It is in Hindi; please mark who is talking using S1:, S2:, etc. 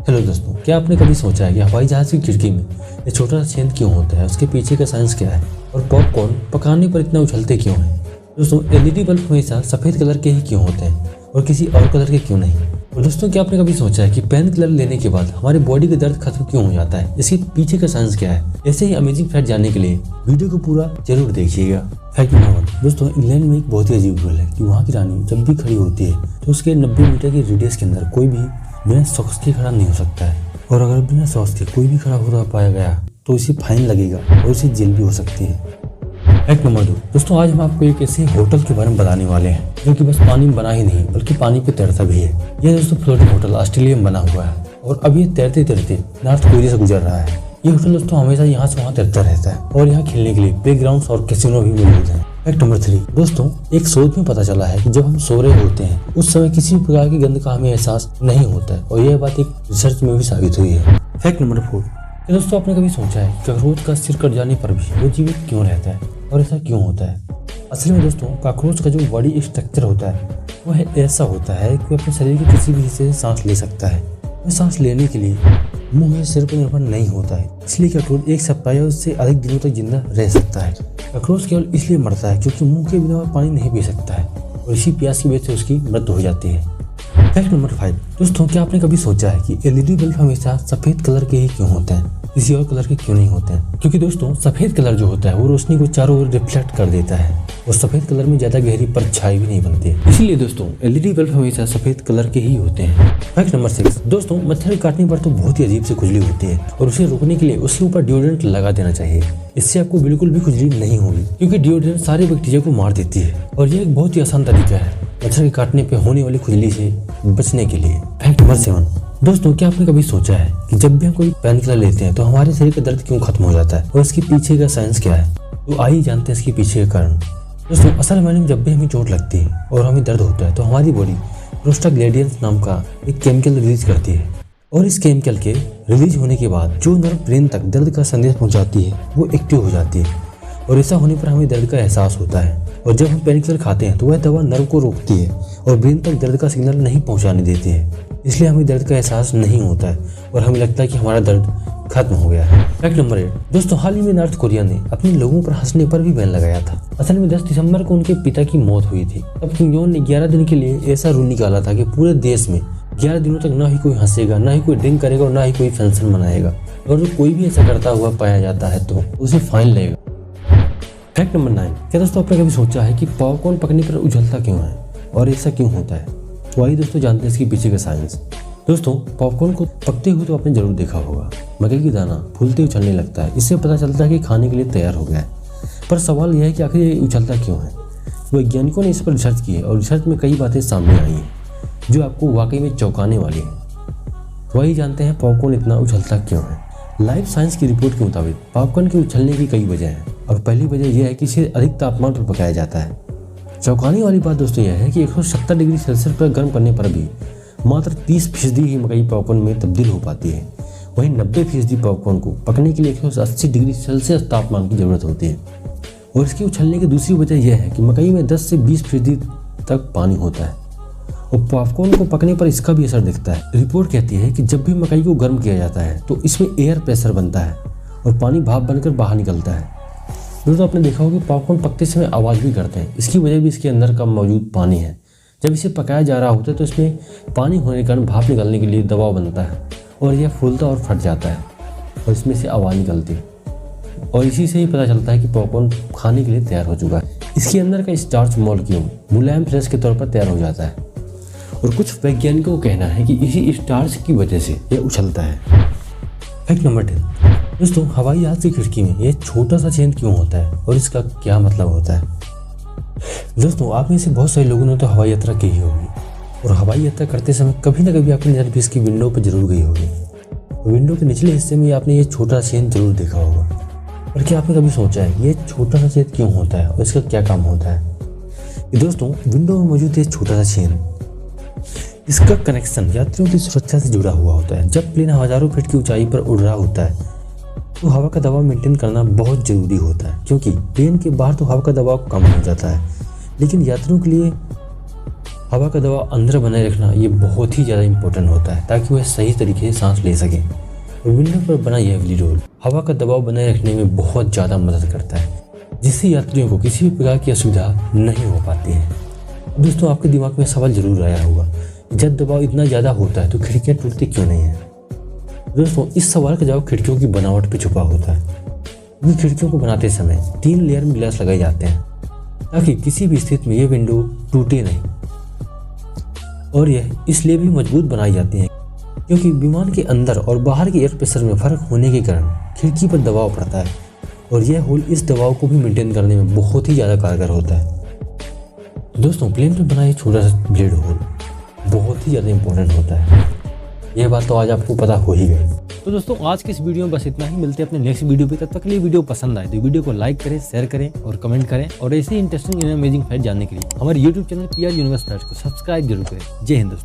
S1: हेलो दोस्तों, क्या आपने कभी सोचा है कि हवाई जहाज की खिड़की में ये छोटा सा छेद क्यों होता है, उसके पीछे का साइंस क्या है और पॉपकॉर्न पकाने पर इतना उछलते क्यों हैं। दोस्तों, एलईडी बल्ब हमेशा सफ़ेद कलर के ही क्यों होते हैं और किसी और कलर के क्यों नहीं। और दोस्तों, क्या आपने कभी सोचा है कि पेन किलर लेने के बाद हमारे बॉडी का दर्द खत्म क्यों हो जाता है, इसके पीछे का साइंस क्या है। ऐसे ही अमेजिंग फैक्ट जानने के लिए वीडियो को पूरा जरूर देखिएगा। Fact number 1। दोस्तों, इंग्लैंड में एक बहुत ही अजीब रूल है कि वहाँ की रानी जब भी खड़ी होती है तो उसके 90 मीटर के रेडियस के अंदर कोई भी बिना सॉक्स के खड़ा नहीं हो सकता है, और अगर बिना सॉक्स के कोई भी खड़ा होता पाया गया तो उसे फाइन लगेगा और उसे जेल भी हो सकती है। Fact number 2। दोस्तों, आज हम आपको एक ऐसे होटल के बारे में बताने वाले हैं जो कि बस पानी में बना ही नहीं बल्कि पानी पे तैरता भी है। यह दोस्तों फ्लोटिंग होटल ऑस्ट्रेलिया में बना हुआ है और अब ये तैरते तैरते नॉर्थ कोरिया से गुजर रहा है। ये होटल दोस्तों हमेशा यहाँ से वहाँ तैरता रहता है और यहाँ खेलने के लिए प्ले ग्राउंड और कैसीनो भी मौजूद है। Fact number 3। दोस्तों, एक शोध में पता चला है कि जब हम सो रहे होते हैं उस समय किसी भी प्रकार की गंध का हमें एहसास नहीं होता है और यह बात एक रिसर्च में भी साबित हुई है। Fact number 4। दोस्तों, आपने कभी सोचा है कि कॉकरोच का सिर कट जाने पर भी वो जीवित क्यों रहता है और ऐसा क्यों होता है। असल में दोस्तों, कॉकरोच का जो बॉडी स्ट्रक्चर होता है वह ऐसा होता है कि अपने शरीर के किसी भी हिस्से से सांस ले सकता है। वह सांस लेने के लिए मुंह या सिर पर निर्भर नहीं होता है, इसलिए कॉकरोच एक सप्ताह या उससे अधिक दिनों तक जिंदा रह सकता है। कॉकरोच केवल इसलिए मरता है क्योंकि मुंह के बिना वह पानी नहीं पी सकता है और इसी प्यास की वजह से उसकी मृत्यु हो जाती है। Fact number 5। दोस्तों, क्या आपने कभी सोचा है कि एलईडी बल्ब हमेशा सफेद कलर के ही क्यों होते हैं, किसी और कलर के क्यों नहीं होते हैं। क्योंकि दोस्तों, सफेद कलर जो होता है वो रोशनी को चारों ओर रिफ्लेक्ट कर देता है और सफेद कलर में ज्यादा गहरी परछाई भी नहीं बनती है, इसीलिए दोस्तों एलईडी बल्ब हमेशा सफेद कलर के ही होते हैं। Fact number 6। दोस्तों, मच्छर काटने पर तो बहुत ही अजीब सी खुजली होती है और उसे रोकने के लिए उसके ऊपर डिओड्रेंट लगा देना चाहिए। इससे आपको बिल्कुल भी खुजली नहीं होगी क्योंकि डिओड्रेंट सारे बैक्टीरिया को मार देती है और यह एक बहुत ही आसान तरीका है मच्छर के काटने पे होने वाली खुजली से बचने के लिए। Fact number 7। दोस्तों, क्या आपने कभी सोचा है कि जब भी हम कोई पेन किलर लेते हैं तो हमारे शरीर का दर्द क्यों खत्म हो जाता है और इसके पीछे का साइंस क्या है। तो आइए जानते हैं इसके पीछे का कारण। दोस्तों, असल में जब भी हमें चोट लगती है और हमें दर्द होता है तो हमारी बॉडी प्रोस्टाग्लैंडिन्स नाम का एक केमिकल रिलीज करती है और इस केमिकल के रिलीज होने के बाद जो नर्व ब्रेन तक दर्द का संदेश पहुंचाती है वो एक्टिव हो जाती है और ऐसा होने पर हमें दर्द का एहसास होता है। और जब हम पेन किलर खाते हैं तो वह दवा नर्व को रोकती है और ब्रेन तक दर्द का सिग्नल नहीं पहुंचाने देती है, इसलिए हमें दर्द का एहसास नहीं होता है और हमें लगता है कि हमारा दर्द खत्म हो गया है। Fact number 8। दोस्तों, हाल ही में नॉर्थ कोरिया ने अपने लोगों पर हंसने पर भी बैन लगाया था। असल में 10 दिसंबर को उनके पिता की मौत हुई थी। तब किम जोंग ने 11 दिन के लिए ऐसा रूल निकाला था कि पूरे देश में 11 दिनों तक ना ही कोई हंसेगा, ना ही कोई ड्रिंक करेगा और ना ही कोई फंक्शन मनाएगा, और जो कोई भी ऐसा करता हुआ पाया जाता है तो उसे फाइन लगेगा। Fact number 9। क्या दोस्तों, आपने कभी सोचा है कि पॉपकॉर्न पकने पर उछलता क्यों है और ऐसा क्यों होता है। तो आइए दोस्तों जानते हैं इसके पीछे का साइंस। दोस्तों, पॉपकॉर्न को पकते हुए तो आपने जरूर देखा होगा, मकई की दाना फूलते उछलने लगता है, इससे पता चलता है कि खाने के लिए तैयार हो गया है। पर सवाल यह है कि आखिर ये उछलता क्यों है। वैज्ञानिकों ने इस पर रिसर्च की है और रिसर्च में कई बातें सामने आई हैं जो आपको वाकई में चौंकाने वाली है। तो आइए जानते हैं पॉपकॉर्न इतना उछलता क्यों है। लाइफ साइंस की रिपोर्ट के मुताबिक पॉपकॉर्न के उछलने की कई वजह हैं और पहली वजह यह है कि इसे अधिक तापमान पर पकाया जाता है। चौंकाने वाली बात दोस्तों यह है कि 170 डिग्री सेल्सियस पर गर्म करने पर भी मात्र 30% ही मकई पॉपकॉर्न में तब्दील हो पाती है। वहीं 90% पॉपकॉर्न को पकने के लिए 180 डिग्री सेल्सियस तापमान की जरूरत होती है। और इसके उछलने की दूसरी वजह यह है कि मकई में 10 से 20% तक पानी होता है और पॉपकॉर्न को पकने पर इसका भी असर दिखता है। रिपोर्ट कहती है कि जब भी मकई को गर्म किया जाता है तो इसमें एयर प्रेशर बनता है और पानी भाप बनकर बाहर निकलता है। दोस्तों, आपने देखा होगा कि पॉपकॉर्न पकते समय आवाज़ भी करते हैं, इसकी वजह भी इसके अंदर का मौजूद पानी है। जब इसे पकाया जा रहा होता है तो इसमें पानी होने के कारण भाप निकलने के लिए दबाव बनता है और यह फूलता और फट जाता है और इसमें से आवाज़ निकलती है और इसी से ही पता चलता है कि पॉपकॉर्न खाने के लिए तैयार हो चुका है। इसके अंदर का स्टार्च मॉलिक्यूल मुलायम फ्रेश के तौर पर तैयार हो जाता है और कुछ वैज्ञानिकों का कहना है कि इसी स्टार्च की वजह से यह उछलता है। Fact number 10। दोस्तों, हवाई जहाज की खिड़की में यह छोटा सा छेद क्यों होता है और इसका क्या मतलब होता है। दोस्तों, आप में से बहुत सारे लोगों ने तो हवाई यात्रा की ही होगी और हवाई यात्रा करते समय कभी ना कभी आपकी नज़र भी इसकी विंडो पर जरूर गई होगी। विंडो के निचले हिस्से में आपने ये छोटा सा छेद जरूर देखा होगा। और क्या आपने कभी सोचा है ये छोटा सा छेद क्यों होता है और इसका क्या काम होता है। दोस्तों, विंडो में मौजूद ये छोटा सा छेद, इसका कनेक्शन यात्रियों की सुरक्षा से जुड़ा हुआ होता है। जब प्लेन हजारों फीट की ऊंचाई पर उड़ रहा होता है तो हवा का दबाव मेंटेन करना बहुत ज़रूरी होता है, क्योंकि प्लेन के बाहर तो हवा का दबाव कम हो जाता है लेकिन यात्रियों के लिए हवा का दबाव अंदर बनाए रखना ये बहुत ही ज़्यादा इंपॉर्टेंट होता है ताकि वह सही तरीके से सांस ले सके। और विंडो पर बना यह व्हील हवा का दबाव बनाए रखने में बहुत ज़्यादा मदद करता है, जिससे यात्रियों को किसी भी प्रकार की असुविधा नहीं हो पाती है। दोस्तों, आपके दिमाग में सवाल जरूर आया होगा, जब दबाव इतना ज़्यादा होता है तो खिड़कियाँ टूटती क्यों नहीं है? दोस्तों, इस सवाल का जवाब खिड़कियों की बनावट पे छुपा होता है। क्योंकि खिड़कियों को बनाते समय 3 लेयर में ग्लास लगाए जाते हैं ताकि किसी भी स्थिति में ये विंडो टूटे नहीं। और यह इसलिए भी मजबूत बनाई जाती है क्योंकि विमान के अंदर और बाहर के एयर प्रेशर में फर्क होने के कारण खिड़की पर दबाव पड़ता है और यह होल इस दबाव को भी मेंटेन करने में बहुत ही ज़्यादा कारगर होता है। दोस्तों, प्लेन में बना ये छोटा सा ब्लेड होल बहुत ही ज़्यादा इंपॉर्टेंट होता है। यह बात तो आज आपको पता हो ही गई। तो दोस्तों, आज के इस वीडियो में बस इतना ही। मिलते हैं अपने नेक्स्ट वीडियो पे। तब तक के लिए वीडियो पसंद आए तो वीडियो को लाइक करें, शेयर करें और कमेंट करें। और ऐसे इंटरेस्टिंग एंड अमेजिंग फैक्ट जानने के लिए हमारे यूट्यूब चैनल PR यूनिवर्स को सब्सक्राइब जरूर करें। जय हिंद दोस्तों।